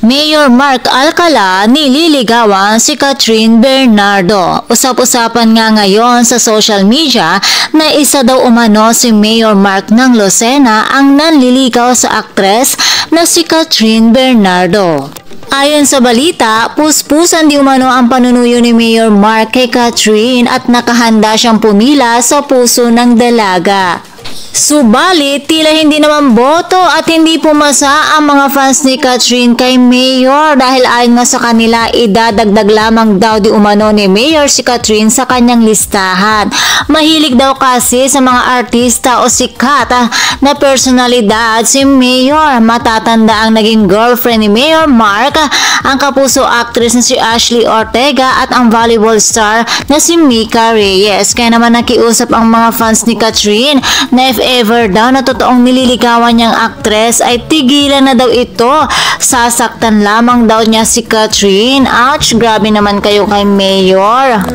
Mayor Mark Alcala nililigawan si Catherine Bernardo. Usap-usapan nga ngayon sa social media na isa daw umano si Mayor Mark ng Lucena ang nanliligaw sa aktres na si Catherine Bernardo. Ayon sa balita, puspusan di umano ang panunuyo ni Mayor Mark kay Catherine at nakahanda siyang pumila sa puso ng dalaga. Subalit, tila hindi naman boto at hindi pumasa ang mga fans ni Catherine kay Mayor dahil ayon nga sa kanila, idadagdag lamang daw di umano ni Mayor si Catherine sa kanyang listahan. Mahilig daw kasi sa mga artista o sikat na personalidad si Mayor. Matatanda ang naging girlfriend ni Mayor Mark, ang kapuso actress na si Ashley Ortega at ang volleyball star na si Mika Reyes. Kaya naman nakiusap ang mga fans ni Catherine na if ever daw na totoong nililigawan niyang aktres ay tigilan na daw ito. Sasaktan lamang daw niya si Catherine. Ouch, grabe naman kayo kay Mayor.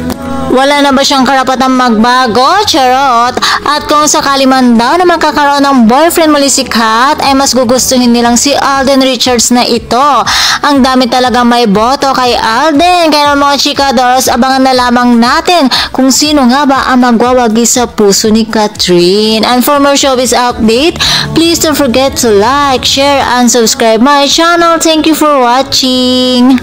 Wala na ba siyang karapatang magbago? Charot! At kung sakali man daw na magkakaroon ng boyfriend muli si Kat, ay mas gugustuhin nilang si Alden Richards na ito. Ang dami talagang may boto kay Alden. Kaya mga chikadors, abangan na lamang natin kung sino nga ba ang magwawagi sa puso ni Catherine. And for more showbiz update, please don't forget to like, share, and subscribe my channel. Thank you for watching.